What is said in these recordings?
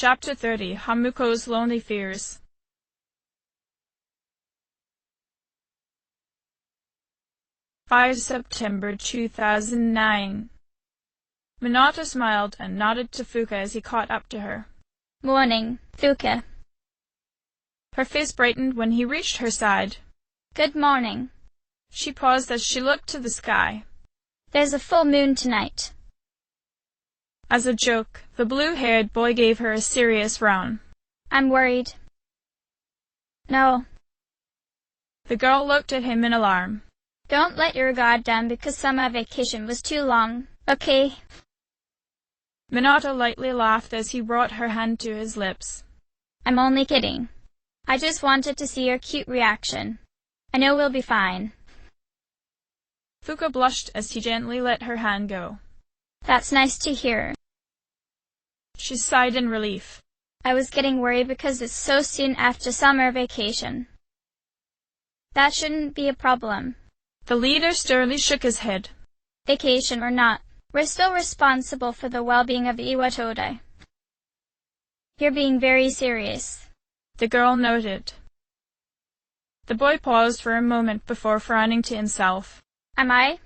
Chapter 30. Hamuko's Lonely Fears. 5 September 2009. Minato smiled and nodded to Fuka as he caught up to her. Morning, Fuka. Her face brightened when he reached her side. Good morning. She paused as she looked to the sky. There's a full moon tonight. As a joke, the blue-haired boy gave her a serious frown. I'm worried. No. The girl looked at him in alarm. Don't let your guard down because summer vacation was too long, okay? Minato lightly laughed as he brought her hand to his lips. I'm only kidding. I just wanted to see your cute reaction. I know we'll be fine. Fuka blushed as he gently let her hand go. That's nice to hear. She sighed in relief. I was getting worried because it's so soon after summer vacation. That shouldn't be a problem. The leader sternly shook his head. Vacation or not, we're still responsible for the well-being of Iwatode. You're being very serious. The girl noted. The boy paused for a moment before frowning to himself. Am I?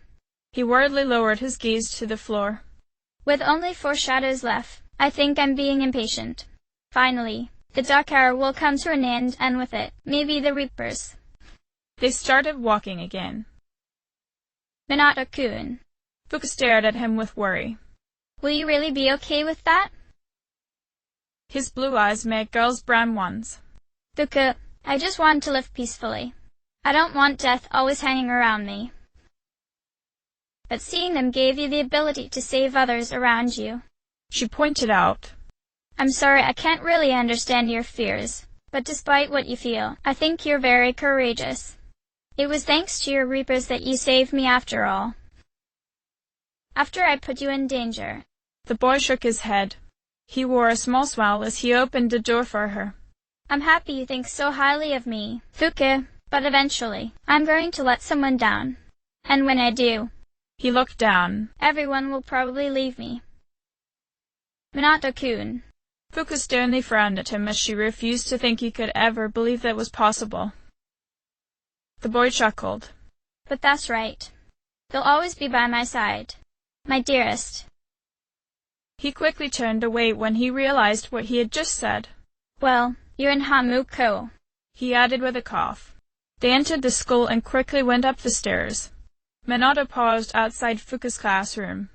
He worriedly lowered his gaze to the floor. With only 4 shadows left, I think I'm being impatient. Finally, the dark hour will come to an end, and with it, maybe the Reapers. They started walking again. Minato-kun. Fuka stared at him with worry. Will you really be okay with that? His blue eyes met girls' brown ones. Fuka, I just want to live peacefully. I don't want death always hanging around me. But seeing them gave you the ability to save others around you. She pointed out. I'm sorry I can't really understand your fears, but despite what you feel, I think you're very courageous. It was thanks to your Reapers that you saved me after all. After I put you in danger. The boy shook his head. He wore a small smile as he opened the door for her. I'm happy you think so highly of me, Fuka, but eventually, I'm going to let someone down. And when I do, he looked down. Everyone will probably leave me. Minato-kun. Fuka sternly frowned at him as she refused to think he could ever believe that was possible. The boy chuckled. But that's right. They'll always be by my side. My dearest. He quickly turned away when he realized what he had just said. Well, you're in Hamuko, he added with a cough. They entered the school and quickly went up the stairs. Minato paused outside Fuka's classroom.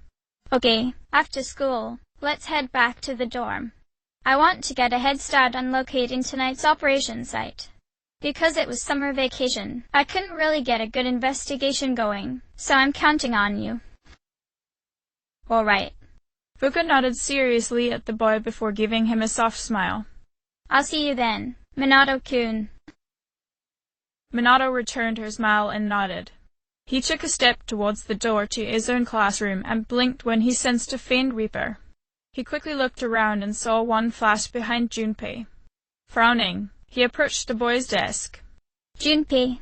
Okay, after school, let's head back to the dorm. I want to get a head start on locating tonight's operation site. Because it was summer vacation, I couldn't really get a good investigation going, so I'm counting on you. All right. Fuka nodded seriously at the boy before giving him a soft smile. I'll see you then, Minato-kun. Minato returned her smile and nodded. He took a step towards the door to his own classroom and blinked when he sensed a faint Reaper. He quickly looked around and saw one flash behind Junpei. Frowning, he approached the boy's desk. Junpei.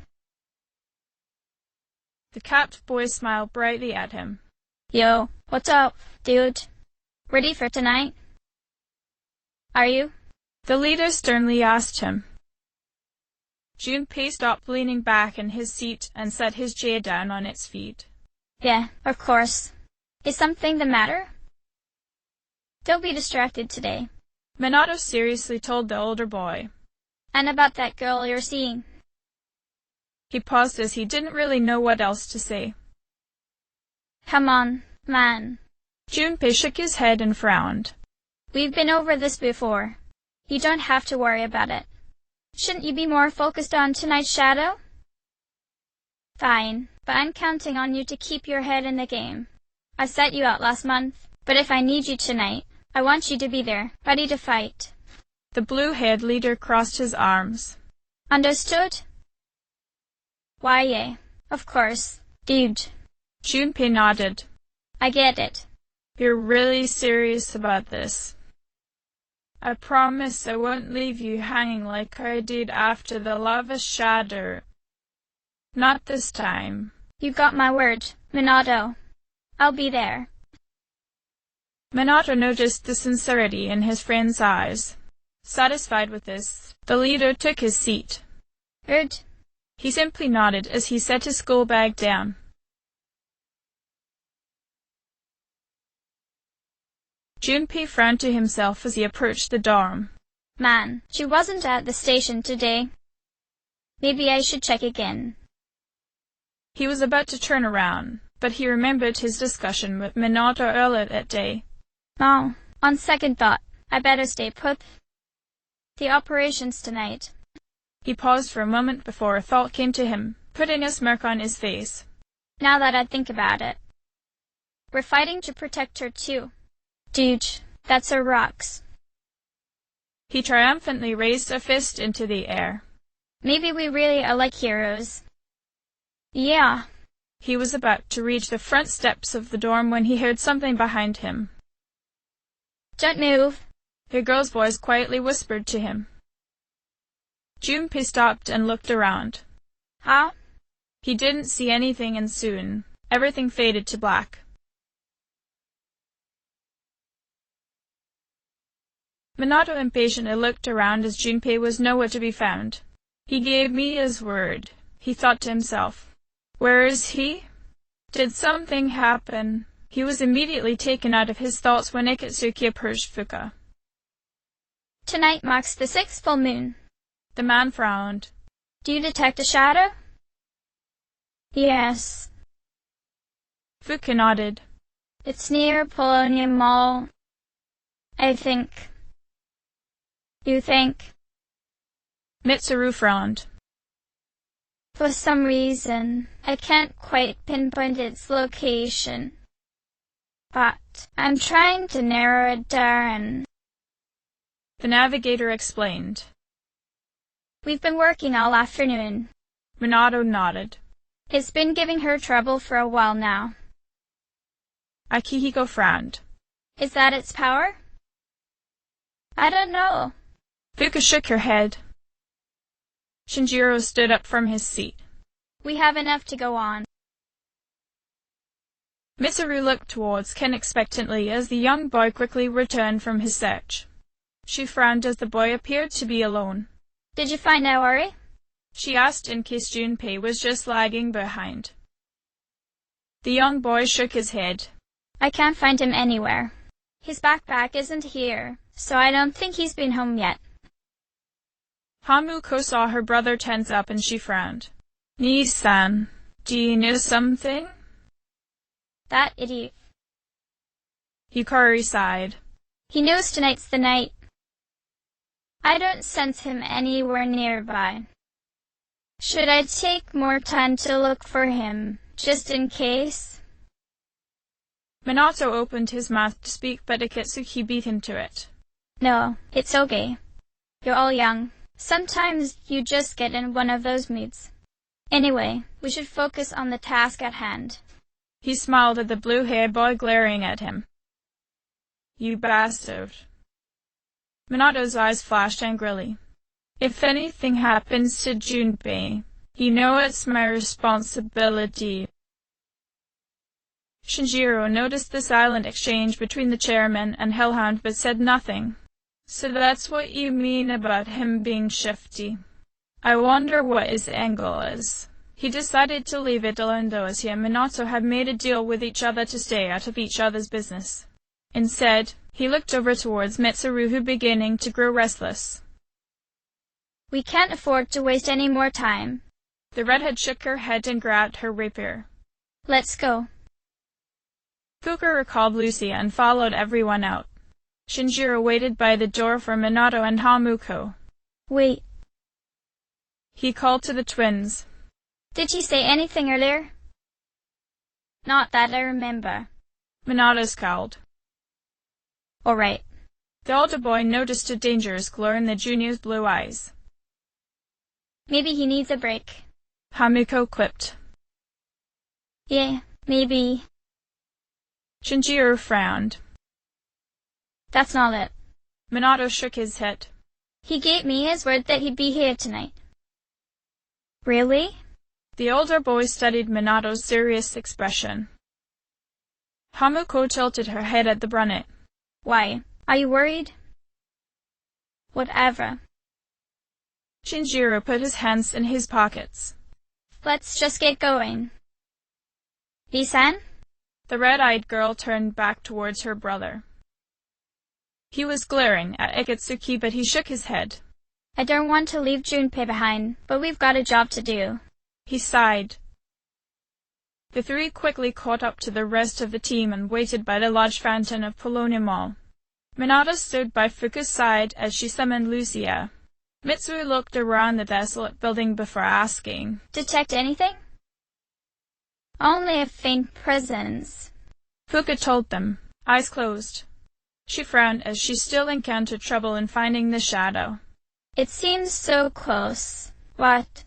The capped boy smiled brightly at him. Yo, what's up, dude? Ready for tonight? Are you? The leader sternly asked him. Junpei stopped leaning back in his seat and set his jaw down on its feet. Yeah, of course. Is something the matter? Don't be distracted today. Minato seriously told the older boy. And about that girl you're seeing. He paused as he didn't really know what else to say. Come on, man. Junpei shook his head and frowned. We've been over this before. You don't have to worry about it. Shouldn't you be more focused on tonight's shadow? Fine, but I'm counting on you to keep your head in the game. I set you out last month, but if I need you tonight, I want you to be there, ready to fight. The blue-haired leader crossed his arms. Understood? Why, yeah, of course, dude. Junpei nodded. I get it. You're really serious about this. I promise I won't leave you hanging like I did after the lava shatter. Not this time. You got my word, Minato. I'll be there. Minato noticed the sincerity in his friend's eyes. Satisfied with this, the leader took his seat. Good. He simply nodded as he set his school bag down. Junpei frowned to himself as he approached the dorm. Man, she wasn't at the station today. Maybe I should check again. He was about to turn around, but he remembered his discussion with Minato earlier that day. Oh, on second thought, I better stay put. The operation's tonight. He paused for a moment before a thought came to him, putting a smirk on his face. Now that I think about it, we're fighting to protect her too. Dude, that's her rocks. He triumphantly raised a fist into the air. Maybe we really are like heroes. Yeah. He was about to reach the front steps of the dorm when he heard something behind him. Don't move. A girl's voice quietly whispered to him. Junpei stopped and looked around. Huh? He didn't see anything, and soon everything faded to black. Minato impatiently looked around as Junpei was nowhere to be found. He gave me his word, he thought to himself. Where is he? Did something happen? He was immediately taken out of his thoughts when Ikitsuki approached Fuka. Tonight marks the 6th full moon. The man frowned. Do you detect a shadow? Yes. Fuka nodded. It's near Polonia Mall, I think. You think? Mitsuru frowned. For some reason, I can't quite pinpoint its location. But I'm trying to narrow it down. The navigator explained. We've been working all afternoon. Minato nodded. It's been giving her trouble for a while now. Akihiko frowned. Is that its power? I don't know. Fuka shook her head. Shinjiro stood up from his seat. We have enough to go on. Mitsuru looked towards Ken expectantly as the young boy quickly returned from his search. She frowned as the boy appeared to be alone. Did you find Aori? She asked in case Junpei was just lagging behind. The young boy shook his head. I can't find him anywhere. His backpack isn't here, so I don't think he's been home yet. Hamuko saw her brother tense up and she frowned. Nii-san, do you know something? That idiot. Hikari sighed. He knows tonight's the night. I don't sense him anywhere nearby. Should I take more time to look for him, just in case? Minato opened his mouth to speak, but Ikitsuki beat him to it. No, it's okay. You're all young. Sometimes you just get in one of those moods. Anyway, we should focus on the task at hand. He smiled at the blue-haired boy glaring at him. You bastard. Minato's eyes flashed angrily. If anything happens to Junpei, you know it's my responsibility. Shinjiro noticed the silent exchange between the chairman and Hellhound but said nothing. So that's what you mean about him being shifty. I wonder what his angle is. He decided to leave it alone though, as he and Minato had made a deal with each other to stay out of each other's business. Instead, he looked over towards Mitsuru, who beginning to grow restless. We can't afford to waste any more time. The redhead shook her head and grabbed her rapier. Let's go. Fuka recalled Lucia and followed everyone out. Shinjiro waited by the door for Minato and Hamuko. Wait. He called to the twins. Did she say anything earlier? Not that I remember. Minato scowled. All right. The older boy noticed a dangerous glow in the junior's blue eyes. Maybe he needs a break. Hamuko quipped. Yeah, maybe. Shinjiro frowned. That's not it. Minato shook his head. He gave me his word that he'd be here tonight. Really? The older boy studied Minato's serious expression. Hamuko tilted her head at the brunette. Why? Are you worried? Whatever. Shinjiro put his hands in his pockets. Let's just get going. Lee-san? The red-eyed girl turned back towards her brother. He was glaring at Akatsuki, but he shook his head. I don't want to leave Junpei behind, but we've got a job to do. He sighed. The three quickly caught up to the rest of the team and waited by the lodge fountain of Paulownia Mall. Minato stood by Fuka's side as she summoned Lucia. Mitsuru looked around the desolate building before asking, Detect anything? Only a faint presence. Fuka told them, eyes closed. She frowned as she still encountered trouble in finding the shadow. It seems so close. What?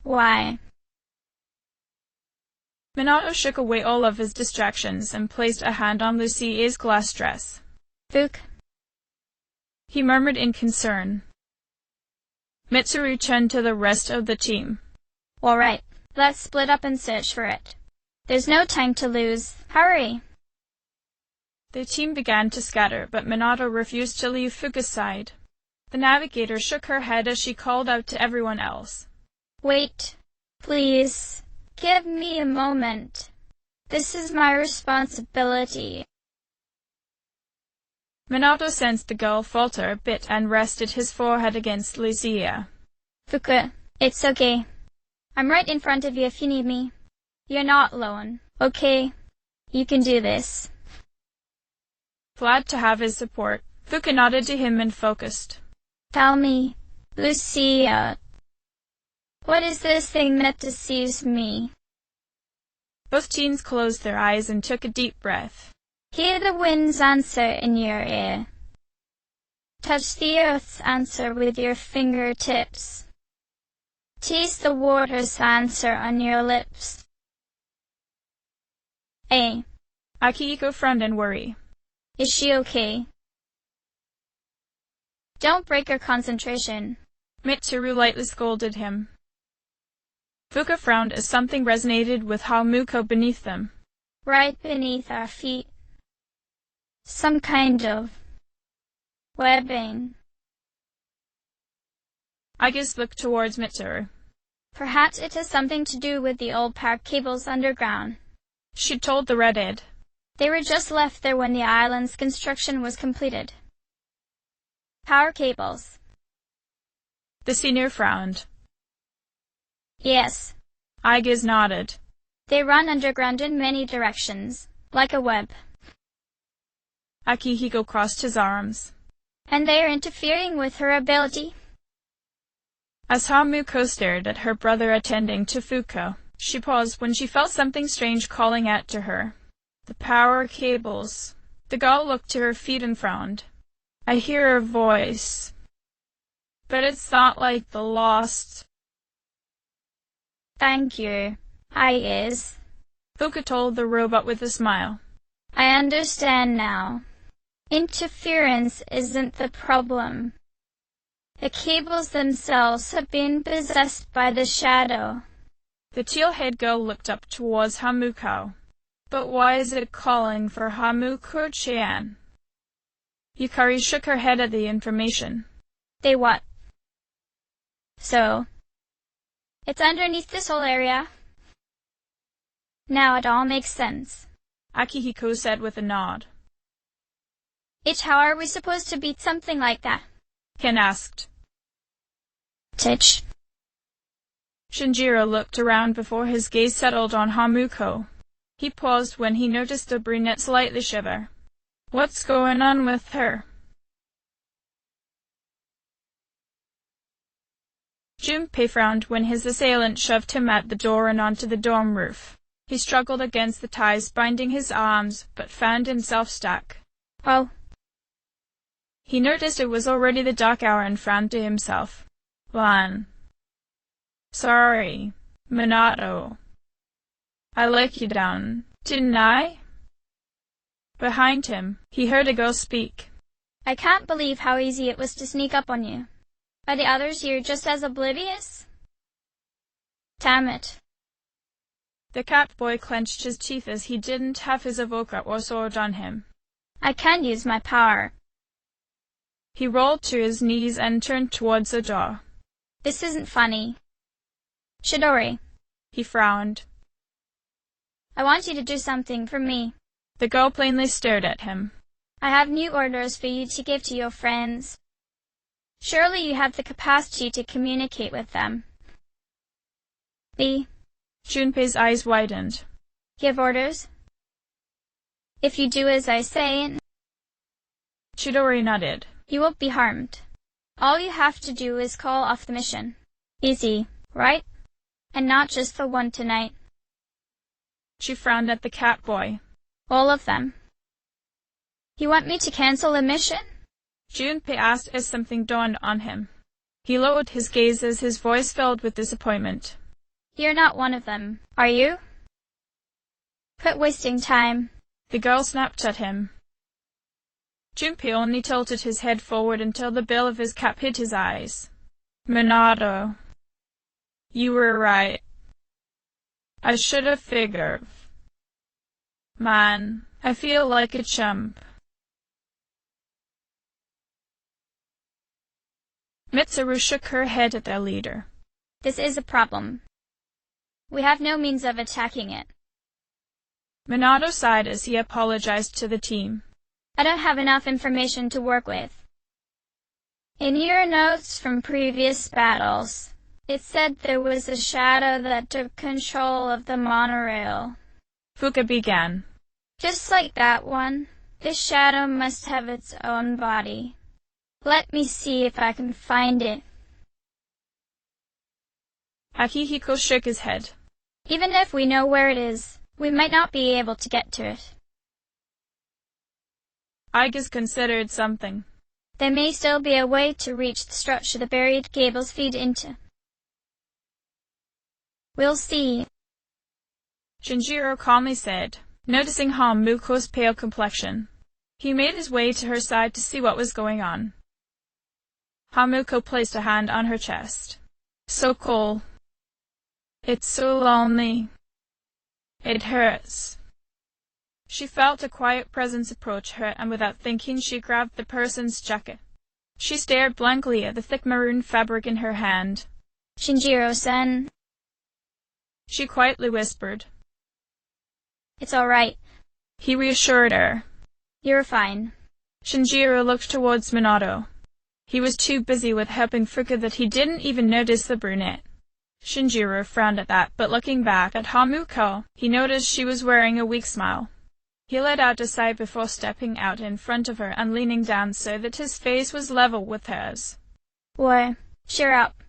Why? Minato shook away all of his distractions and placed a hand on Lucia's glass dress. Fuka. He murmured in concern. Mitsuru turned to the rest of the team. All right, let's split up and search for it. There's no time to lose. Hurry! The team began to scatter, but Minato refused to leave Fuka's side. The navigator shook her head as she called out to everyone else. Wait, please. Give me a moment. This is my responsibility. Minato sensed the girl falter a bit and rested his forehead against Lucia. Fuka, it's okay. I'm right in front of you if you need me. You're not alone, okay? You can do this. Glad to have his support, Fuka nodded to him and focused. Tell me, Lucia, what is this thing that deceives me? Both teens closed their eyes and took a deep breath. Hear the wind's answer in your ear. Touch the earth's answer with your fingertips. Taste the water's answer on your lips. A. Akihiko frowned in worry. Is she okay? Don't break her concentration. Mitsuru lightly scolded him. Fuka frowned as something resonated with Hamuko beneath them. Right beneath our feet. Some kind of webbing. Agis looked towards Mitsuru. Perhaps it has something to do with the old power cables underground. She told the redhead. They were just left there when the island's construction was completed. Power cables. The senior frowned. Yes. Agis nodded. They run underground in many directions, like a web. Akihiko crossed his arms. And they are interfering with her ability. As Hamuko stared at her brother attending to Fuka, she paused when she felt something strange calling out to her. The power cables. The girl looked to her feet and frowned. I hear a voice. But it's not like the lost. Thank you. Is. Fuka told the robot with a smile. I understand now. Interference isn't the problem. The cables themselves have been possessed by the shadow. The teal-haired girl looked up towards Hamuko. But why is it calling for Hamuko-chan? Yukari shook her head at the information. They what? So, it's underneath this whole area. Now it all makes sense. Akihiko said with a nod. How are we supposed to beat something like that? Ken asked. Titch. Shinjiro looked around before his gaze settled on Hamuko. He paused when he noticed the brunette slightly shiver. What's going on with her? Junpei frowned when his assailant shoved him at the door and onto the dorm roof. He struggled against the ties binding his arms, but found himself stuck. Oh. He noticed it was already the dark hour and frowned to himself. Sorry, Minato. I let you down, didn't I? Behind him, he heard a girl speak. I can't believe how easy it was to sneak up on you. Are the others here just as oblivious? Damn it. The cat boy clenched his teeth as he didn't have his avoca or sword on him. I can't use my power. He rolled to his knees and turned towards the door. This isn't funny. Chidori. He frowned. I want you to do something for me. The girl plainly stared at him. I have new orders for you to give to your friends. Surely you have the capacity to communicate with them. Junpei's eyes widened. Give orders? If you do as I say, Chidori nodded. You won't be harmed. All you have to do is call off the mission. Easy, right? And not just the one tonight. She frowned at the cat boy. All of them. You want me to cancel the mission? Junpei asked as something dawned on him. He lowered his gaze as his voice filled with disappointment. You're not one of them, are you? Quit wasting time. The girl snapped at him. Junpei only tilted his head forward until the bill of his cap hit his eyes. Minato. You were right. I should have figured. Man, I feel like a chump. Mitsuru shook her head at their leader. This is a problem. We have no means of attacking it. Minato sighed as he apologized to the team. I don't have enough information to work with. In your notes from previous battles, it said there was a shadow that took control of the monorail. Fuka began. Just like that one, this shadow must have its own body. Let me see if I can find it. Akihiko shook his head. Even if we know where it is, we might not be able to get to it. Igus considered something. There may still be a way to reach the structure the buried cables feed into. We'll see. Shinjiro calmly said, noticing Hamuko's pale complexion. He made his way to her side to see what was going on. Hamuko placed a hand on her chest. So cold. It's so lonely. It hurts. She felt a quiet presence approach her, and without thinking she grabbed the person's jacket. She stared blankly at the thick maroon fabric in her hand. Shinjiro-san. She quietly whispered. It's all right. He reassured her. You're fine. Shinjiro looked towards Minato. He was too busy with helping Fuka that he didn't even notice the brunette. Shinjiro frowned at that, but looking back at Hamuko, he noticed she was wearing a weak smile. He let out a sigh before stepping out in front of her and leaning down so that his face was level with hers. Boy, cheer up.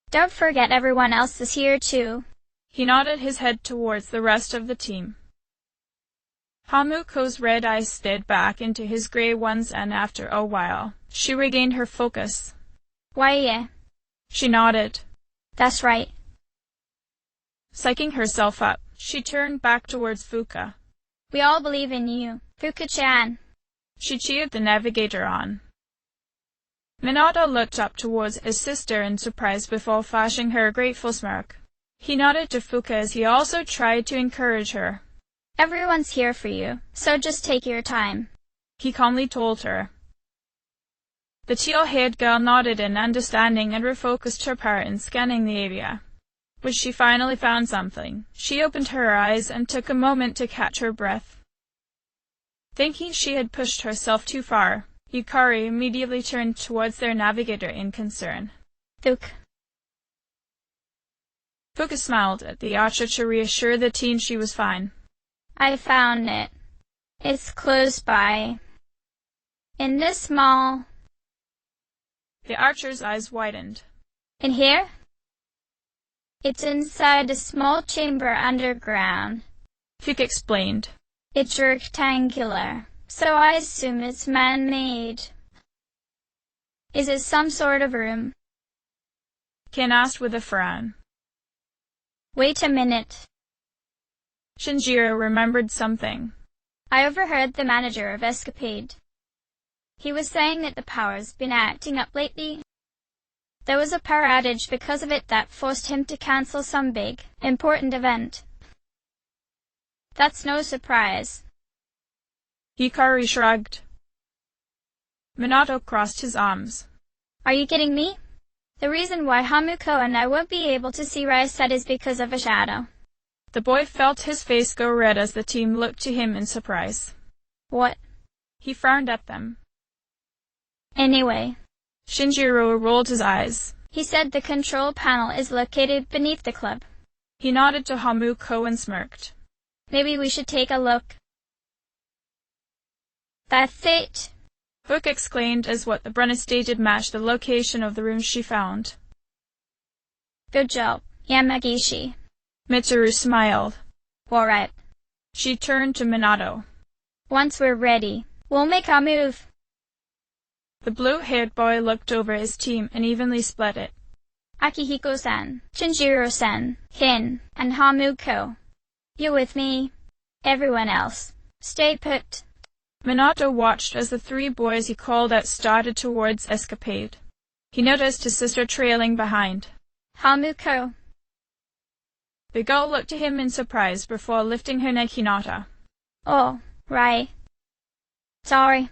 Don't forget everyone else is here too. He nodded his head towards the rest of the team. Hamuko's red eyes stared back into his grey ones, and after a while, she regained her focus. Why, yeah. She nodded. That's right. Psyching herself up, she turned back towards Fuka. We all believe in you, Fuka-chan. She cheered the navigator on. Minato looked up towards his sister in surprise before flashing her a grateful smirk. He nodded to Fuka as he also tried to encourage her. Everyone's here for you, so just take your time. He calmly told her. The teal-haired girl nodded in understanding and refocused her power in scanning the area. When she finally found something, she opened her eyes and took a moment to catch her breath. Thinking she had pushed herself too far, Yukari immediately turned towards their navigator in concern. Fuka smiled at the archer to reassure the team she was fine. I found it. It's close by. In this mall. The archer's eyes widened. In here? It's inside a small chamber underground. Fuka explained. It's rectangular, so I assume it's man-made. Is it some sort of room? Ken asked with a frown. Wait a minute. Shinjiro remembered something. I overheard the manager of Escapade. He was saying that the power's been acting up lately. There was a power outage because of it that forced him to cancel some big, important event. That's no surprise. Hikari shrugged. Minato crossed his arms. Are you kidding me? The reason why Hamuko and I won't be able to see Ryuset is because of a shadow. The boy felt his face go red as the team looked to him in surprise. What? He frowned at them. Anyway. Shinjiro rolled his eyes. He said the control panel is located beneath the club. He nodded to Hamuko and smirked. Maybe we should take a look. That's it! Fuka exclaimed as what the Brunner stated matched the location of the room she found. Good job, Yamagishi. Mitsuru smiled. Alright. She turned to Minato. Once we're ready, we'll make our move. The blue-haired boy looked over his team and evenly split it. Akihiko-san, Shinjiro-san, Ken, and Hamuko. You with me? Everyone else, stay put. Minato watched as the three boys he called out started towards Escapade. He noticed his sister trailing behind. Hamuko. The girl looked to him in surprise before lifting her neck Hinata. Oh, right. Sorry.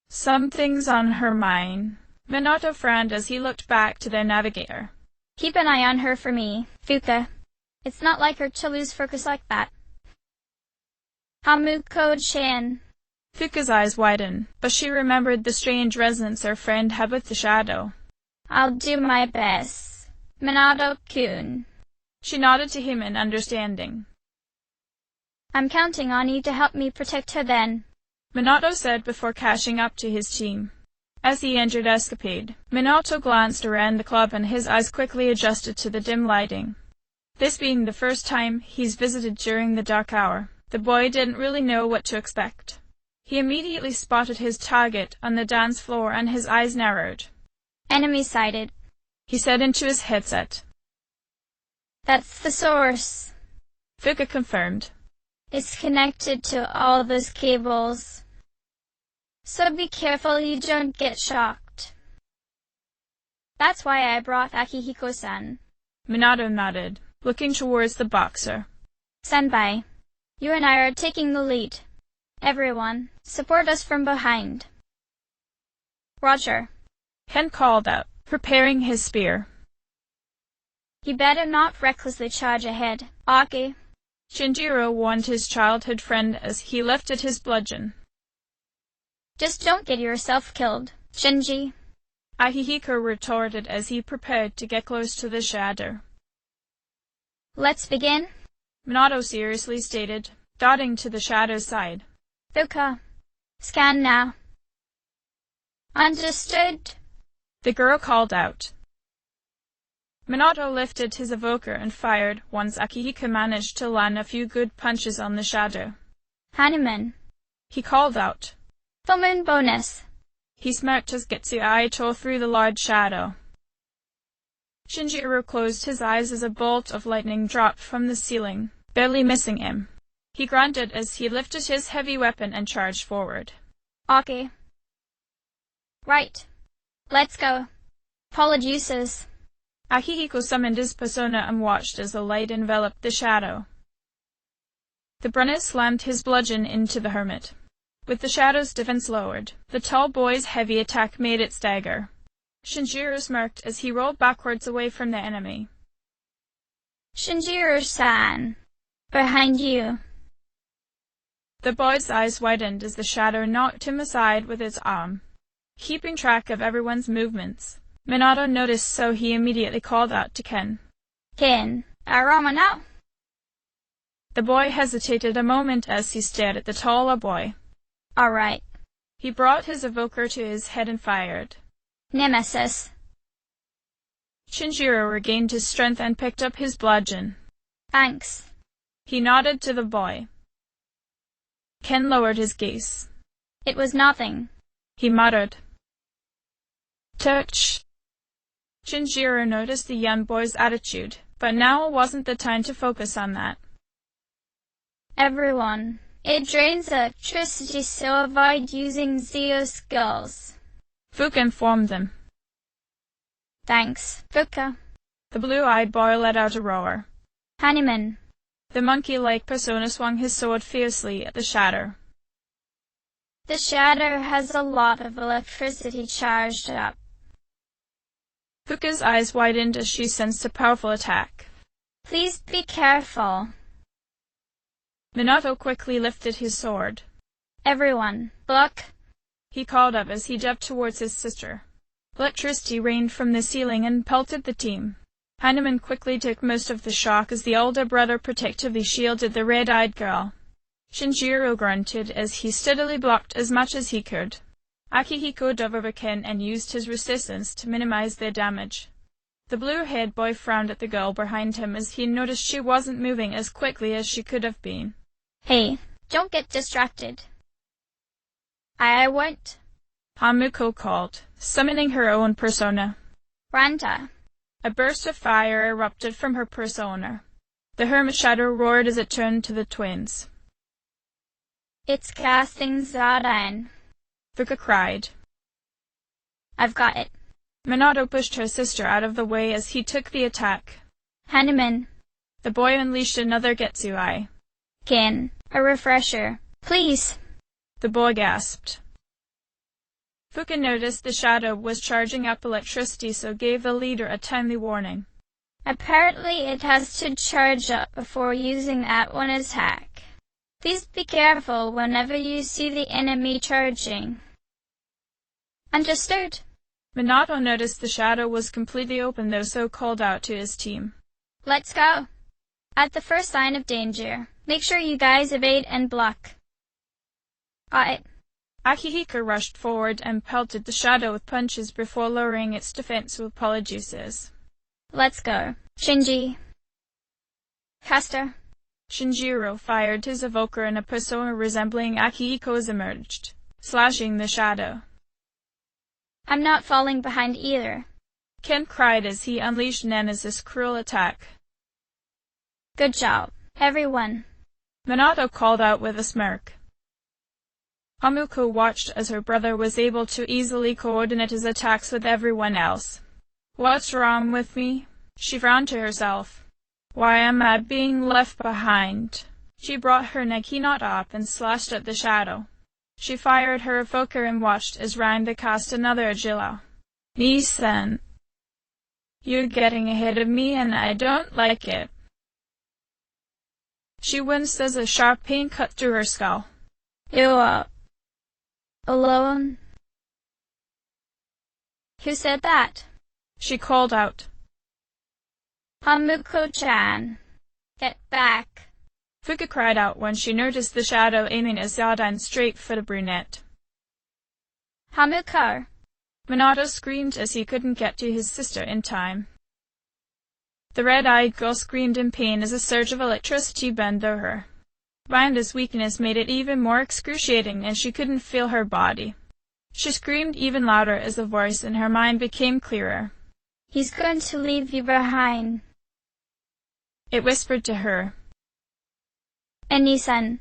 Something's on her mind. Minato frowned as he looked back to their navigator. Keep an eye on her for me, Fuka. It's not like her to lose focus like that. Hamuko-chan. Fuka's eyes widened, but she remembered the strange resonance her friend had with the shadow. I'll do my best, Minato-kun. She nodded to him in understanding. I'm counting on you to help me protect her then, Minato said before catching up to his team. As he entered Escapade, Minato glanced around the club and his eyes quickly adjusted to the dim lighting. This being the first time he's visited during the dark hour, the boy didn't really know what to expect. He immediately spotted his target on the dance floor and his eyes narrowed. Enemy sighted, he said into his headset. That's the source, Fuka confirmed. It's connected to all those cables. So be careful you don't get shocked. That's why I brought Akihiko-san. Minato nodded, looking towards the boxer. Senpai, you and I are taking the lead. Everyone, support us from behind. Roger. Ken called out, preparing his spear. You better not recklessly charge ahead, Aki. Shinjiro warned his childhood friend as he lifted his bludgeon. Just don't get yourself killed, Shinji. Akihiko retorted as he prepared to get close to the shadow. Let's begin, Minato seriously stated, dotting to the shadow's side. Fuka, scan now. Understood. The girl called out. Minato lifted his evoker and fired once Akihiko managed to land a few good punches on the shadow. Hanuman, he called out. Full moon bonus. He smirked as Getsu eye tore through the large shadow. Shinjiro closed his eyes as a bolt of lightning dropped from the ceiling, barely missing him. He grunted as he lifted his heavy weapon and charged forward. Okay. Right. Let's go. Polyjuices. Akihiko summoned his persona and watched as the light enveloped the shadow. The Brunner slammed his bludgeon into the hermit. With the shadow's defense lowered, the tall boy's heavy attack made it stagger. Shinjiro smirked as he rolled backwards away from the enemy. Shinjiro-san, behind you. The boy's eyes widened as the shadow knocked him aside with its arm. Keeping track of everyone's movements, Minato noticed, so he immediately called out to Ken. Ken, Arama now. The boy hesitated a moment as he stared at the taller boy. All right. He brought his evoker to his head and fired. Nemesis. Shinjiro regained his strength and picked up his bludgeon. Thanks. He nodded to the boy. Ken lowered his gaze. It was nothing, he muttered. Touch. Shinjiro noticed the young boy's attitude, but now wasn't the time to focus on that. Everyone, it drains electricity, so avoid using Zeo skills. Fuka informed them. Thanks, Fuka. The blue-eyed boy let out a roar. Hanuman. The monkey-like persona swung his sword fiercely at the shadow. The shadow has a lot of electricity charged up. Fuka's eyes widened as she sensed a powerful attack. Please be careful. Minato quickly lifted his sword. Everyone, look! He called up as he jumped towards his sister. Electricity rained from the ceiling and pelted the team. Heinemann quickly took most of the shock as the older brother protectively shielded the red-eyed girl. Shinjiro grunted as he steadily blocked as much as he could. Akihiko dove over Ken and used his resistance to minimize their damage. The blue-haired boy frowned at the girl behind him as he noticed she wasn't moving as quickly as she could have been. Hey, don't get distracted. I won't. Hamuko called, summoning her own persona. Ranta. A burst of fire erupted from her persona. The hermit shadow roared as it turned to the twins. It's casting Zadan. Fuka cried. I've got it. Minato pushed her sister out of the way as he took the attack. Heinemann. The boy unleashed another Getsu-eye. Ken, a refresher, please. The boy gasped. Fuka noticed the shadow was charging up electricity, so gave the leader a timely warning. Apparently it has to charge up before using that one attack. Please be careful whenever you see the enemy charging. Understood. Minato noticed the shadow was completely open though, so called out to his team. Let's go. At the first sign of danger, make sure you guys evade and block. Got it. Akihiko rushed forward and pelted the shadow with punches before lowering its defense with polyjuices. Let's go. Shinji. Caster. Shinjiro fired his evoker and a persona resembling Akihiko's emerged, slashing the shadow. I'm not falling behind either. Ken cried as he unleashed Nemesis' cruel attack. Good job, everyone. Minato called out with a smirk. Hamuko watched as her brother was able to easily coordinate his attacks with everyone else. What's wrong with me? She frowned to herself. Why am I being left behind? She brought her Neki knot up and slashed at the shadow. She fired her evoker and watched as Randa cast another Agila. Nisan, you're getting ahead of me and I don't like it. She winced as a sharp pain cut through her skull. You alone? Who said that? She called out. Hamuko-chan, get back. Fuka cried out when she noticed the shadow aiming a Zadan straight for the brunette. Hamuko! Minato screamed as he couldn't get to his sister in time. The red-eyed girl screamed in pain as a surge of electricity bent over her. Randa's weakness made it even more excruciating and she couldn't feel her body. She screamed even louder as the voice in her mind became clearer. He's going to leave you behind. It whispered to her. Eni-san.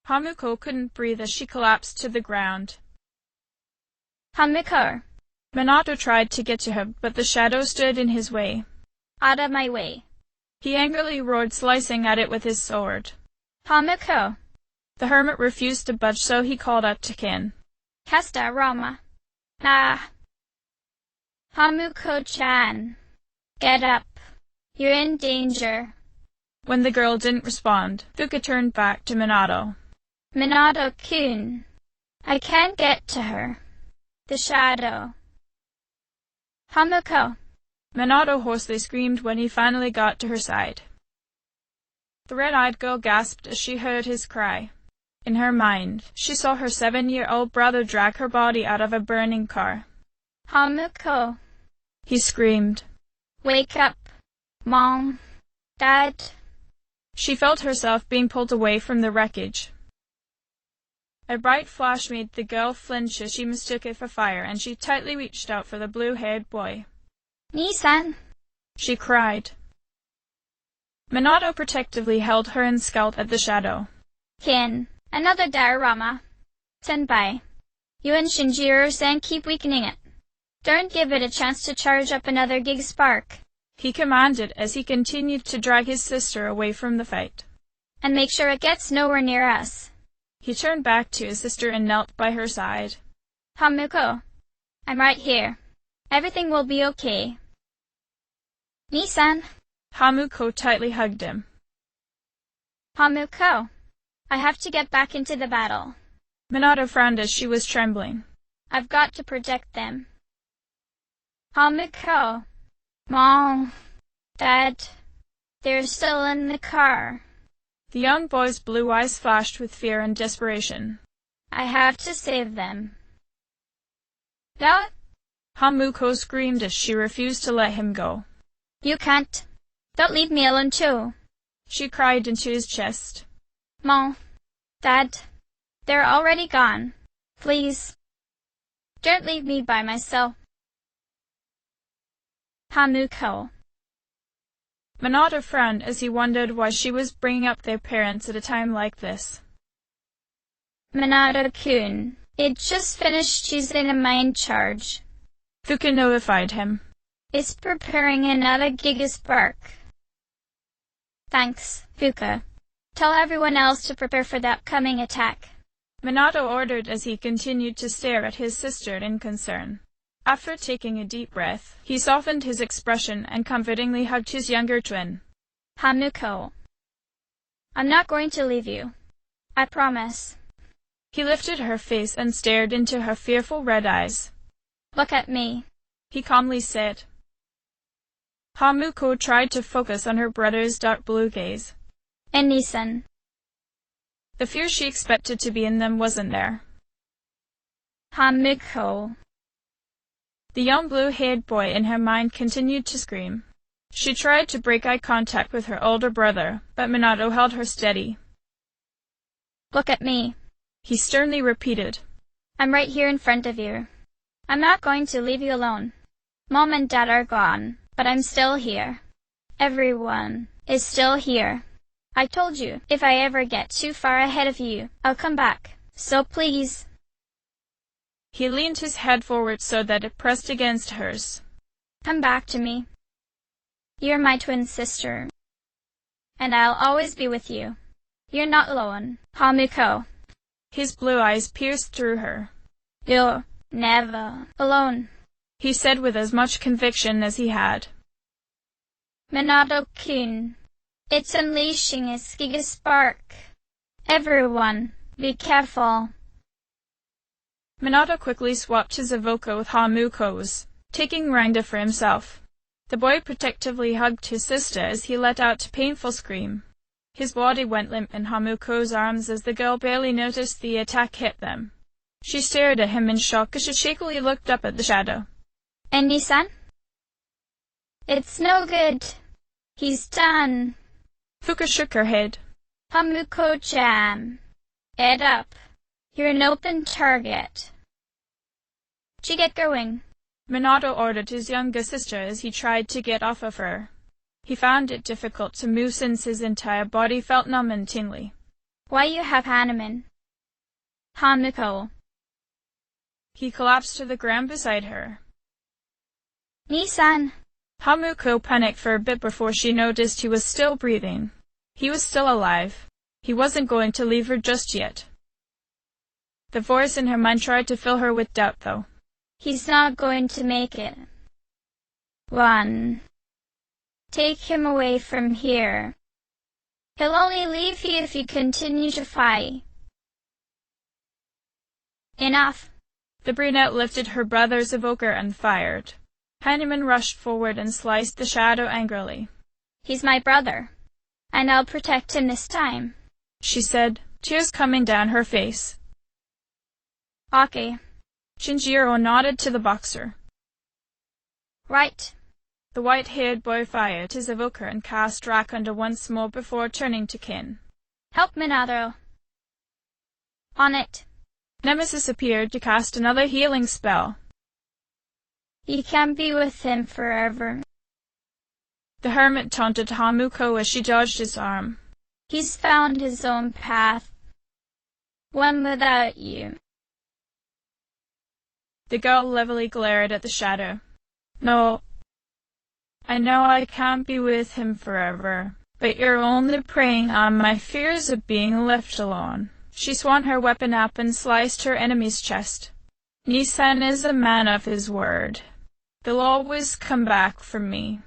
Hamuko couldn't breathe as she collapsed to the ground. Hamuko! Minato tried to get to her, but the shadow stood in his way. Out of my way. He angrily roared, slicing at it with his sword. Hamuko! The hermit refused to budge, so he called out to Ken. Casta Rama. Nah. Hamuko-chan. Get up. You're in danger. When the girl didn't respond, Fuka turned back to Minato. Minato-kun. I can't get to her. The shadow. Hamuko. Minato hoarsely screamed when he finally got to her side. The red-eyed girl gasped as she heard his cry. In her mind, she saw her 7-year-old brother drag her body out of a burning car. Hamuko. He screamed. Wake up. Mom. Dad. She felt herself being pulled away from the wreckage. A bright flash made the girl flinch as she mistook it for fire, and she tightly reached out for the blue-haired boy. Nisan. She cried. Minato protectively held her and scowled at the shadow. Ken, another diorama. Senpai. You and Shinjiro-san keep weakening it. Don't give it a chance to charge up another gig spark. He commanded as he continued to drag his sister away from the fight. And make sure it gets nowhere near us. He turned back to his sister and knelt by her side. Hamuko, I'm right here. Everything will be okay. Nii-san. Hamuko tightly hugged him. Hamuko, I have to get back into the battle. Minato frowned as she was trembling. I've got to protect them. Hamuko. Mom. Dad. They're still in the car. The young boy's blue eyes flashed with fear and desperation. I have to save them. No? Hamuko screamed as she refused to let him go. You can't. Don't leave me alone too. She cried into his chest. Mom. Dad. They're already gone. Please. Don't leave me by myself. Hamuko. Minato frowned as he wondered why she was bringing up their parents at a time like this. Minato-kun, it just finished using a mind charge. Fuka notified him. It's preparing another Gigaspark. Thanks, Fuka. Tell everyone else to prepare for the upcoming attack. Minato ordered as he continued to stare at his sister in concern. After taking a deep breath, he softened his expression and comfortingly hugged his younger twin. Hamuko, I'm not going to leave you. I promise. He lifted her face and stared into her fearful red eyes. Look at me, he calmly said. Hamuko tried to focus on her brother's dark blue gaze. And Nii-san. The fear she expected to be in them wasn't there. Hamuko. The young blue-haired boy in her mind continued to scream. She tried to break eye contact with her older brother, but Minato held her steady. Look at me, he sternly repeated. I'm right here in front of you. I'm not going to leave you alone. Mom and Dad are gone, but I'm still here. Everyone is still here. I told you, if I ever get too far ahead of you, I'll come back. So please. He leaned his head forward so that it pressed against hers. Come back to me. You're my twin sister. And I'll always be with you. You're not alone, Hamuko. His blue eyes pierced through her. You're never alone, he said with as much conviction as he had. Minato-kun, it's unleashing its Gigaspark. Everyone, be careful. Minato quickly swapped his evoker with Hamuko's, taking Ranga for himself. The boy protectively hugged his sister as he let out a painful scream. His body went limp in Hamuko's arms as the girl barely noticed the attack hit them. She stared at him in shock as she shakily looked up at the shadow. And Nii-san? It's no good. He's done. Fuka shook her head. Hamuko-chan, head up. You're an open target. Get going. Minato ordered his younger sister as he tried to get off of her. He found it difficult to move since his entire body felt numb and tingly. Why you have Hanuman? Hamuko. He collapsed to the ground beside her. Nii-san. Hamuko panicked for a bit before she noticed he was still breathing. He was still alive. He wasn't going to leave her just yet. The voice in her mind tried to fill her with doubt, though. He's not going to make it. Run. Take him away from here. He'll only leave you if you continue to fight. Enough. The brunette lifted her brother's evoker and fired. Hanuman rushed forward and sliced the shadow angrily. He's my brother, and I'll protect him this time, she said, tears coming down her face. Okay. Shinjiro nodded to the boxer. Right. The white-haired boy fired his evoker and cast Rakonda once more before turning to Kin. Help Minato. On it. Nemesis appeared to cast another healing spell. You can't be with him forever. The hermit taunted Hamuko as she dodged his arm. He's found his own path. One without you. The girl levelly glared at the shadow. No. I know I can't be with him forever, but you're only preying on my fears of being left alone, She swung her weapon up and sliced her enemy's chest. "Nisan is a man of his word. He'll always come back for me.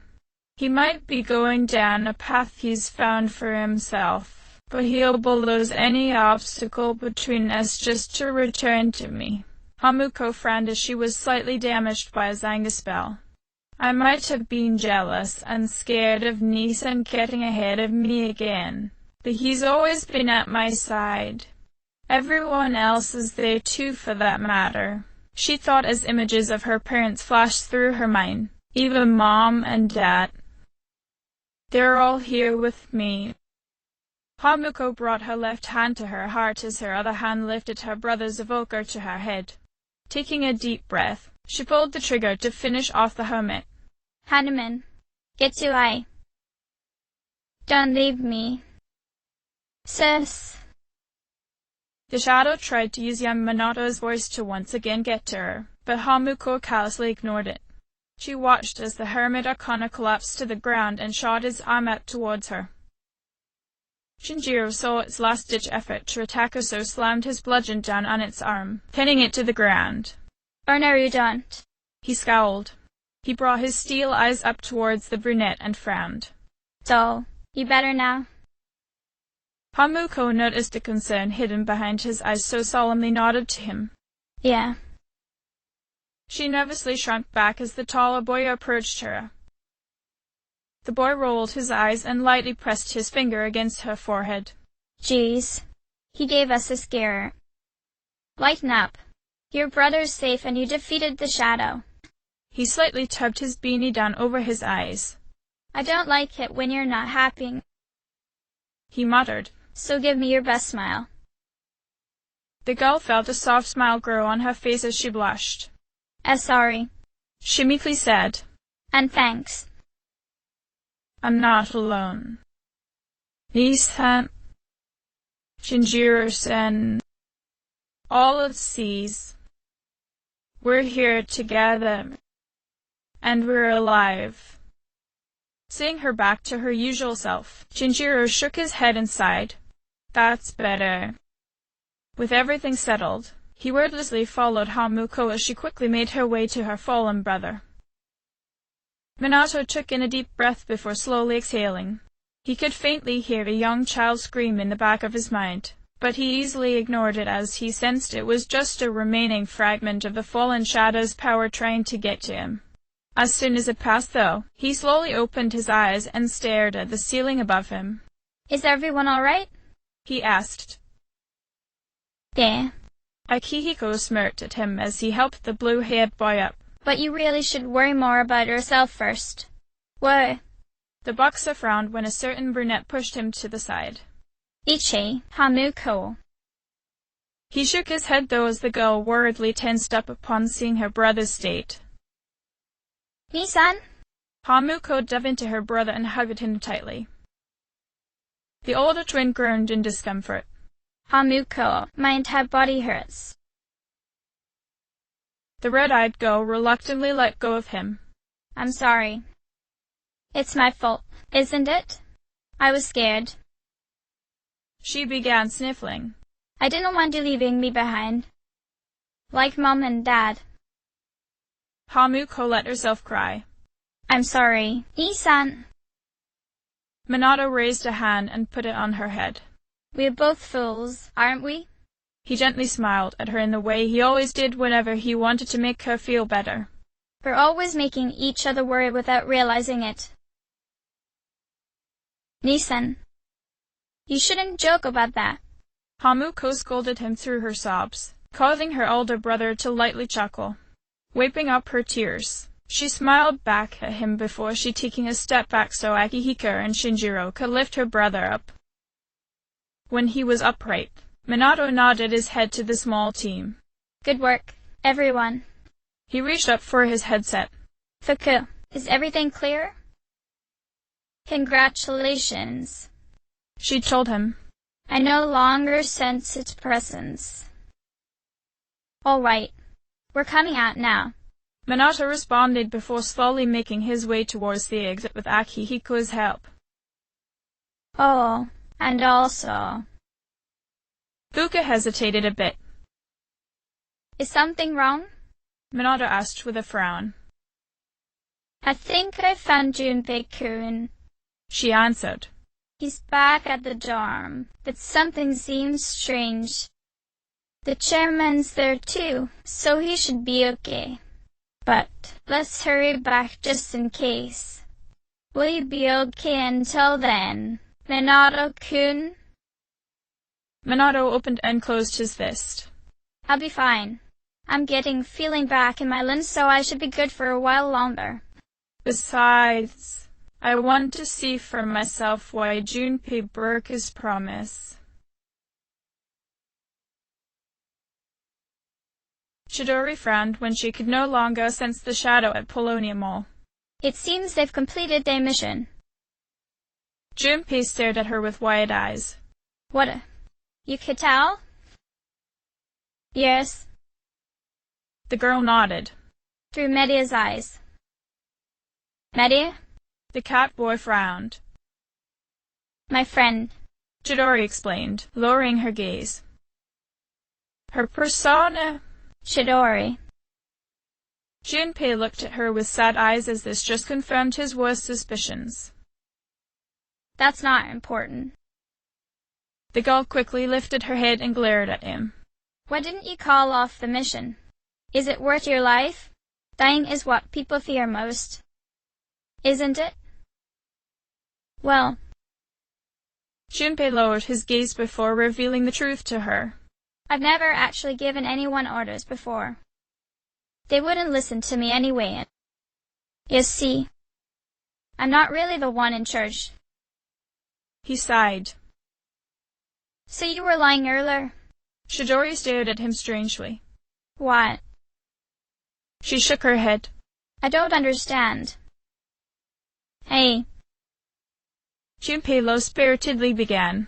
He might be going down a path he's found for himself, but he'll bulldoze any obstacle between us just to return to me." Hamuko frowned as she was slightly damaged by a Zanga spell. "I might have been jealous and scared of Nisan getting ahead of me again, but he's always been at my side. Everyone else is there too, for that matter," she thought as images of her parents flashed through her mind. "Even Mom and Dad. They're all here with me." Hamuko brought her left hand to her heart as her other hand lifted her brother's evoker to her head. Taking a deep breath, she pulled the trigger to finish off the hermit. "Hanuman, get to I. Don't leave me. Sis." The shadow tried to use young Minato's voice to once again get to her, but Hamuko callously ignored it. She watched as the hermit Arcana collapsed to the ground and shot his arm out towards her. Shinjiro saw its last-ditch effort to attack her, so slammed his bludgeon down on its arm, pinning it to the ground. "Or no, you don't." He scowled. He brought his steel eyes up towards the brunette and frowned. "So, you better now?" Hamuko noticed the concern hidden behind his eyes, so solemnly nodded to him. "Yeah." She nervously shrunk back as the taller boy approached her. The boy rolled his eyes and lightly pressed his finger against her forehead. "Geez, he gave us a scare. Lighten up. Your brother's safe and you defeated the shadow." He slightly tugged his beanie down over his eyes. "I don't like it when you're not happy," he muttered. "So give me your best smile." The girl felt a soft smile grow on her face as she blushed. Sorry," she meekly said. "And thanks." "I'm not alone. Nisan, Shinjiro-sen, all at seas. We're here together, and we're alive." Seeing her back to her usual self, Shinjiro shook his head and sighed. "That's better." With everything settled, he wordlessly followed Hamuko as she quickly made her way to her fallen brother. Minato took in a deep breath before slowly exhaling. He could faintly hear a young child scream in the back of his mind, but he easily ignored it as he sensed it was just a remaining fragment of the fallen shadow's power trying to get to him. As soon as it passed, though, he slowly opened his eyes and stared at the ceiling above him. "Is everyone all right?" he asked. "Yeah." Akihiko smirked at him as he helped the blue-haired boy up. "But you really should worry more about yourself first." "What?" The boxer frowned when a certain brunette pushed him to the side. "Ichi, Hamuko." He shook his head though as the girl worriedly tensed up upon seeing her brother's state. "Nisan?" Hamuko dove into her brother and hugged him tightly. The older twin groaned in discomfort. "Hamuko, my entire body hurts." The red-eyed girl reluctantly let go of him. "I'm sorry. It's my fault, isn't it? I was scared." She began sniffling. "I didn't want you leaving me behind. Like Mom and Dad." Hamuko let herself cry. "I'm sorry, Nisan." Minato raised a hand and put it on her head. "We're both fools, aren't we?" He gently smiled at her in the way he always did whenever he wanted to make her feel better. "We're always making each other worry without realizing it. Nisan, you shouldn't joke about that." Hamuko scolded him through her sobs, causing her older brother to lightly chuckle. Wiping up her tears, she smiled back at him before she taking a step back so Akihiko and Shinjiro could lift her brother up. When he was upright, Minato nodded his head to the small team. "Good work, everyone." He reached up for his headset. "Fuku, is everything clear?" "Congratulations," she told him. "I no longer sense its presence." "All right, we're coming out now." Minato responded before slowly making his way towards the exit with Akihiko's help. "Oh, and also," Luca hesitated a bit. Is something wrong? Minato asked with a frown. I think I found Junpei-kun, she answered. He's back at the dorm, but something seems strange. The chairman's there too, so he should be okay. But let's hurry back just in case. Will you be okay until then, Minato-kun? Minato opened and closed his fist. I'll be fine. I'm getting feeling back in my limbs, so I should be good for a while longer. Besides, I want to see for myself why Junpei broke his promise. Chidori frowned when she could no longer sense the shadow at Paulownia Mall. It seems they've completed their mission. Junpei stared at her with wide eyes. What? You could tell? Yes. The girl nodded. Through Media's eyes. Media? The cat boy frowned. My friend, Chidori explained, lowering her gaze. Her persona... Chidori. Junpei looked at her with sad eyes as this just confirmed his worst suspicions. That's not important. The girl quickly lifted her head and glared at him. Why didn't you call off the mission? Is it worth your life? Dying is what people fear most. Isn't it? Well... Junpei lowered his gaze before revealing the truth to her. I've never actually given anyone orders before. They wouldn't listen to me anyway. You see, I'm not really the one in charge. He sighed. So you were lying earlier? Chidori stared at him strangely. What? She shook her head. I don't understand. Hey. Junpei low-spiritedly began.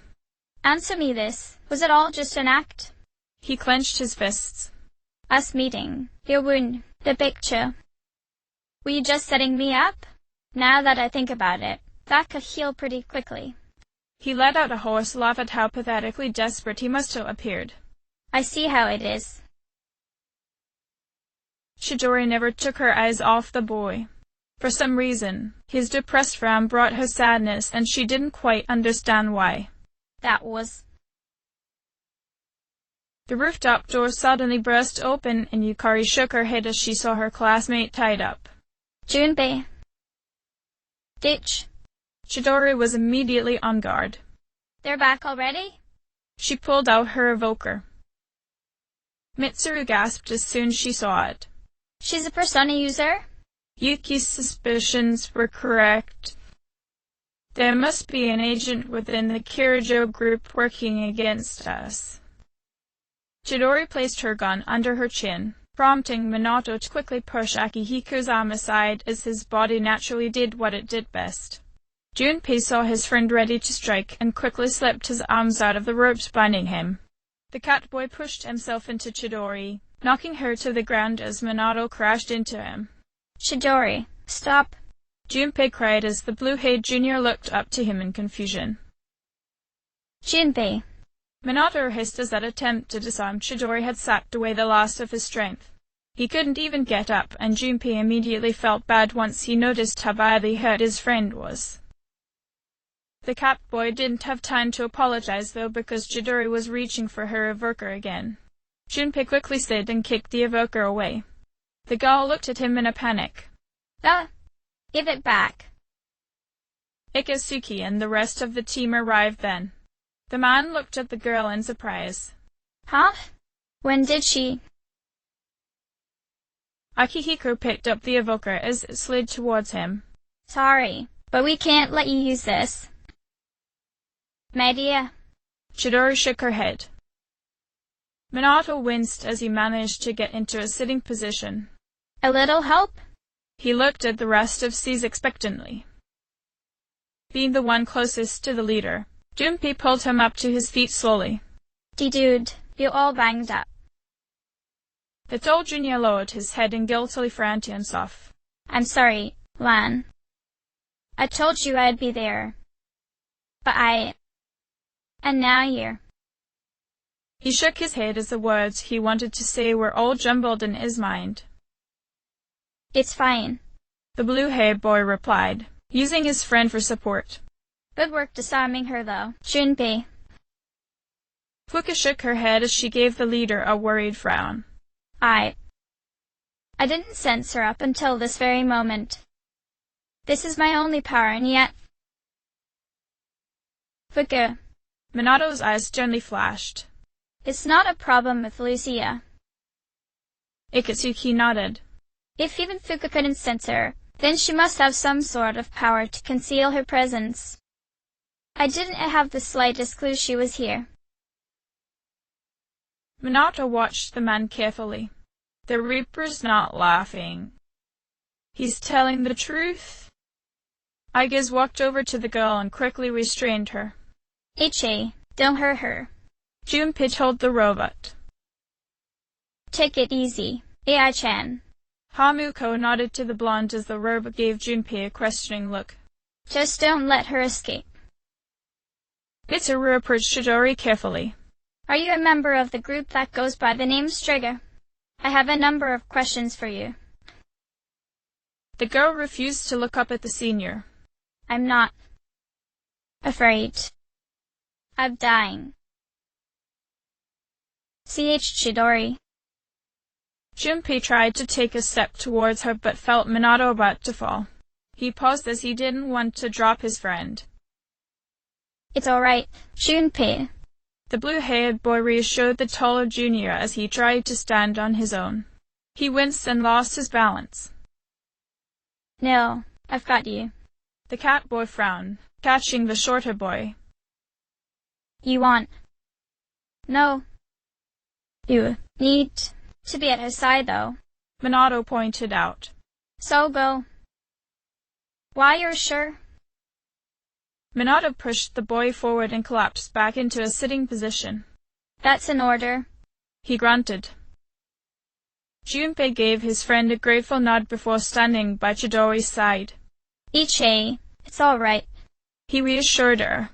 Answer me this. Was it all just an act? He clenched his fists. Us meeting, your wound, the picture. Were you just setting me up? Now that I think about it, that could heal pretty quickly. He let out a hoarse laugh at how pathetically desperate he must have appeared. I see how it is. Chidori never took her eyes off the boy. For some reason, his depressed frown brought her sadness, and she didn't quite understand why. That was... The rooftop door suddenly burst open, and Yukari shook her head as she saw her classmate tied up. Junpei. Ditch. Chidori was immediately on guard. They're back already? She pulled out her evoker. Mitsuru gasped as soon as she saw it. She's a persona user? Yuki's suspicions were correct. There must be an agent within the Kirijo group working against us. Chidori placed her gun under her chin, prompting Minato to quickly push Akihiko's arm aside as his body naturally did what it did best. Junpei saw his friend ready to strike and quickly slipped his arms out of the ropes binding him. The cat boy pushed himself into Chidori, knocking her to the ground as Minato crashed into him. Chidori, stop! Junpei cried as the blue-haired junior looked up to him in confusion. Junpei! Minato hissed as that attempt to disarm Chidori had sapped away the last of his strength. He couldn't even get up, and Junpei immediately felt bad once he noticed how badly hurt his friend was. The cat boy didn't have time to apologize, though, because Chidori was reaching for her evoker again. Junpei quickly slid and kicked the evoker away. The girl looked at him in a panic. Give it back. Ikatsuki and the rest of the team arrived then. The man looked at the girl in surprise. Huh? When did she? Akihiko picked up the evoker as it slid towards him. Sorry, but we can't let you use this. Media. Chidori shook her head. Minato winced as he managed to get into a sitting position. A little help? He looked at the rest of C's expectantly. Being the one closest to the leader, Junpei pulled him up to his feet slowly. Dude, you're all banged up. The tall junior lowered his head and guiltily frowned to himself. I'm sorry, Lan. I told you I'd be there. But and now you're... He shook his head as the words he wanted to say were all jumbled in his mind. It's fine, the blue-haired boy replied, using his friend for support. Good work disarming her, though, Junpei. Fuka shook her head as she gave the leader a worried frown. I didn't sense her up until this very moment. This is my only power, and yet... Fuka. Minato's eyes gently flashed. It's not a problem with Lucia. Ikatsuki nodded. If even Fuka couldn't sense her, then she must have some sort of power to conceal her presence. I didn't have the slightest clue she was here. Minato watched the man carefully. The Reaper's not laughing. He's telling the truth. Aigis walked over to the girl and quickly restrained her. Ichi, don't hurt her. Junpei told the robot. Take it easy, AI-chan. Hamuko nodded to the blonde as the robot gave Junpei a questioning look. Just don't let her escape. Mitsuru approached Chidori carefully. Are you a member of the group that goes by the name Striga? I have a number of questions for you. The girl refused to look up at the senior. I'm not afraid. I'm dying. Chidori. Junpei tried to take a step towards her but felt Minato about to fall. He paused as he didn't want to drop his friend. It's all right, Junpei. The blue-haired boy reassured the taller junior as he tried to stand on his own. He winced and lost his balance. No, I've got you. The cat boy frowned, catching the shorter boy. You want... No. You need to be at her side, though. Minato pointed out. So go. Why, you're sure? Minato pushed the boy forward and collapsed back into a sitting position. That's an order. He grunted. Junpei gave his friend a grateful nod before standing by Chidori's side. Ichi, it's all right. He reassured her.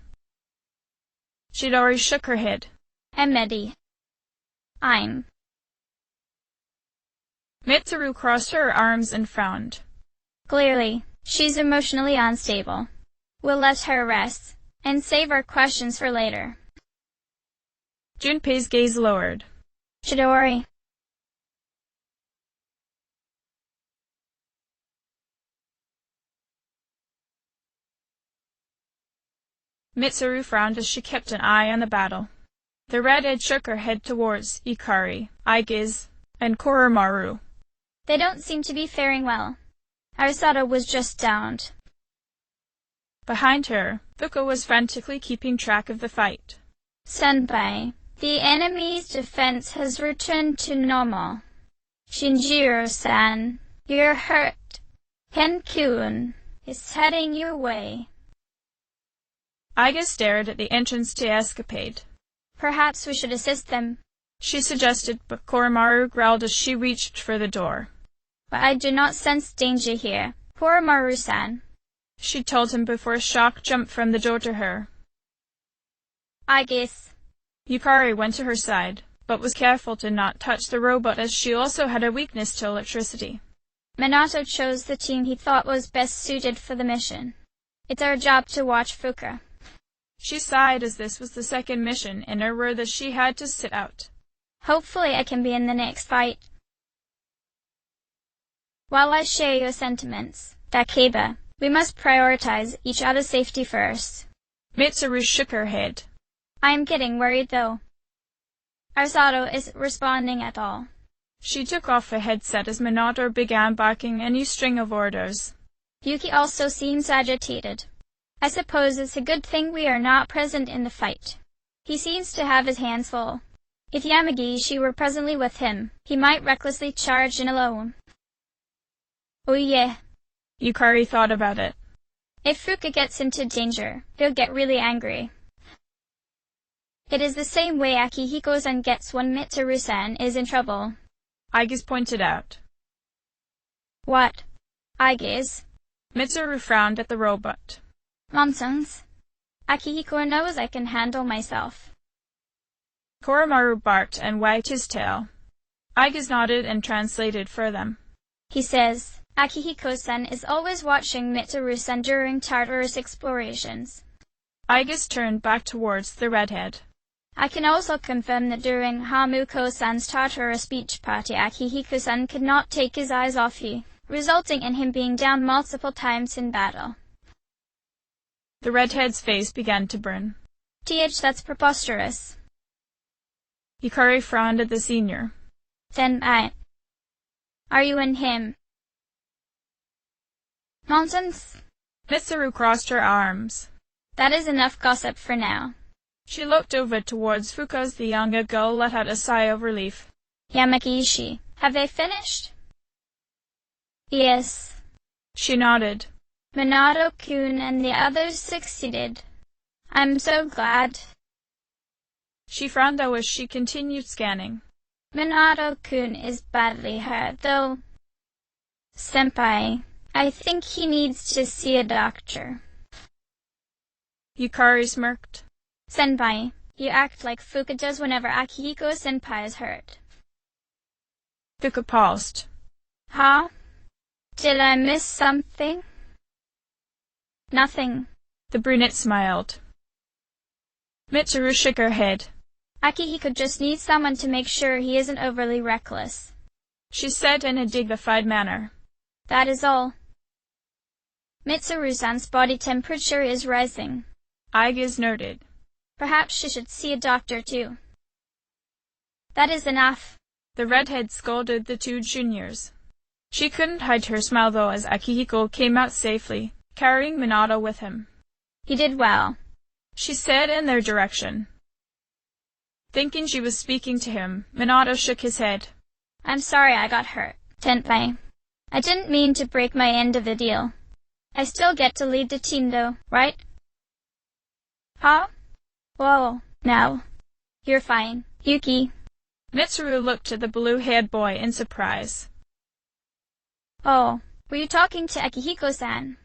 Chidori shook her head. I'm ready. Mitsuru crossed her arms and frowned. Clearly, she's emotionally unstable. We'll let her rest, and save our questions for later. Junpei's gaze lowered. Chidori. Mitsuru frowned as she kept an eye on the battle. The redhead shook her head towards Ikari, Aigis, and Koromaru. They don't seem to be faring well. Arisato was just downed. Behind her, Fuka was frantically keeping track of the fight. Senpai, the enemy's defense has returned to normal. Shinjiro-san, you're hurt. Ken-kun is heading your way. Aigis stared at the entrance to Escapade. Perhaps we should assist them, she suggested, but Koromaru growled as she reached for the door. But I do not sense danger here, Koromaru-san, she told him before a shock jumped from the door to her. I guess. Yukari went to her side, but was careful to not touch the robot as she also had a weakness to electricity. Minato chose the team he thought was best suited for the mission. It's our job to watch Fuka. She sighed as this was the second mission in a row that she had to sit out. Hopefully I can be in the next fight. While I share your sentiments, Takeba, we must prioritize each other's safety first. Mitsuru shook her head. I am getting worried though. Arisato isn't responding at all. She took off her headset as Minato began barking a new string of orders. Yuki also seems agitated. I suppose it's a good thing we are not present in the fight. He seems to have his hands full. If Yamagishi were presently with him, he might recklessly charge in alone. Oh yeah. Yukari thought about it. If Fuka gets into danger, he'll get really angry. It is the same way Akihiko-san gets when Mitsuru-san is in trouble. Aigis pointed out. What? Aigis? Mitsuru frowned at the robot. Nonsense. Akihiko knows I can handle myself. Koromaru barked and wagged his tail. Aigis nodded and translated for them. He says, Akihiko-san is always watching Mitsuru-san during Tartarus explorations. Aigis turned back towards the redhead. I can also confirm that during Hamuko-san's Tartarus beach party, Akihiko-san could not take his eyes off you, resulting in him being down multiple times in battle. The redhead's face began to burn. That's preposterous. Yukari frowned at the senior. Senpai, are you and him? Nonsense. Mitsuru crossed her arms. That is enough gossip for now. She looked over towards Fuka as the younger girl let out a sigh of relief. Yamagishi, have they finished? Yes. She nodded. Minato-kun and the others succeeded. I'm so glad. She frowned though as she continued scanning. Minato-kun is badly hurt, though. Senpai, I think he needs to see a doctor. Yukari smirked. Senpai, you act like Fuka does whenever Akihiko-senpai is hurt. Fuka paused. Huh? Did I miss something? Nothing. The brunette smiled. Mitsuru shook her head. Akihiko just needs someone to make sure he isn't overly reckless, she said in a dignified manner. That is all. Mitsuru-san's body temperature is rising. Aigis noted. Perhaps she should see a doctor too. That is enough. The redhead scolded the two juniors. She couldn't hide her smile though as Akihiko came out safely, carrying Minato with him. He did well, she said in their direction. Thinking she was speaking to him, Minato shook his head. I'm sorry I got hurt, Tenpai. I didn't mean to break my end of the deal. I still get to lead the team though, right? Huh? Whoa, now. You're fine, Yuki. Mitsuru looked at the blue-haired boy in surprise. Oh, were you talking to Akihiko-san?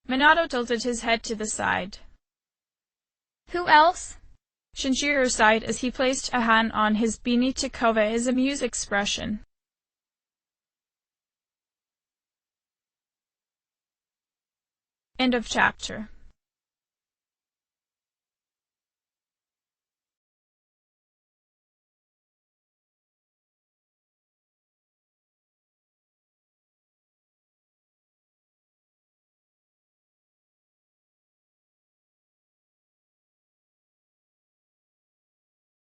Minato tilted his head to the side. Who else? Shinjiro sighed as he placed a hand on his beanie to cover his amused expression. End of chapter.